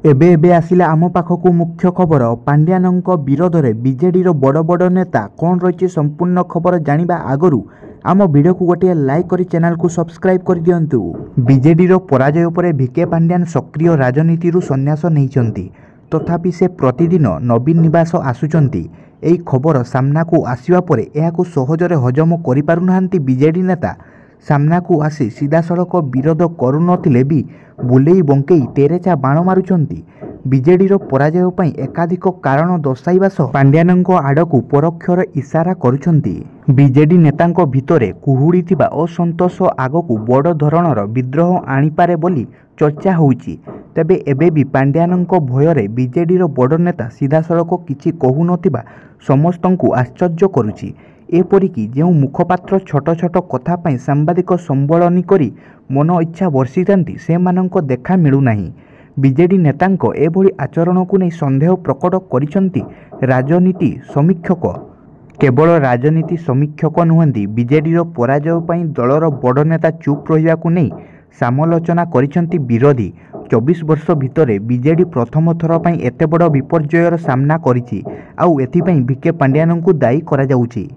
एबे एबे आसिला आम पाखकु मुख्य खबर। पांड्यानंक विरोधरे बीजेडी रो बड़ बड़ नेता कौन रही संपूर्ण खबर जानिबा आगरु आम वीडियो को गोटे लाइक करी चैनल को सब्सक्राइब कर दियंतु। बीजेडी रो पराजय परे भिके पांड्यान सक्रिय राजनीति रु संन्यास नैचंती, तथापि से प्रतिदिन नवीन निवास आसुचंती। एई खबर सामना को आसिबा परे एहाकु सहजरे हजम करि पारुनाहांती बीजेडी नेता। सामना को आसी सीधा सड़क विरोध करुनथिले भी बुलेई बंकेई तेरेचा बाण मारुचंती। बीजेडी रो पराजय पई एकाधिक कारण दर्शाइबा सह पांड्यानंक आडकु परोक्षर इशारा करुचंती। बीजेडी नेतांक भितरे कुहुड़ी थिबा असंतोष आगकु बड़ धरणर विद्रोह आनिपारे बोली चर्चा होउची। तेबे एबे भी पांड्यानंक भयरे बीजेडी रो बड़ नेता सीधा सड़क किछि कहु नथिबा समस्तंकु आश्चर्य करुची। एपरिकी जो मुखपात्र छोट छोट कथा पाई सांबादिक संबलनी करी मन इच्छा वर्षितांती से मानंक देखा मिलुनाही। बीजेडी नेतांक एभली आचरण को नहीं संदेह प्रकट करिसंती राजनीति समीक्षक। केवल राजनीति समीक्षक नुहंती, बीजेडी रो पराजय पाई दलर बड़ नेता चुप रहिबा को नहीं समालोचना करिसंती विरोधी। 24 वर्ष भितरे बीजेडी प्रथम थर पाई एते बड़ विपर्ययर सामना करिछि, आउ एथि पाई भिके पांड्यानंकु दायी करा जाउछि।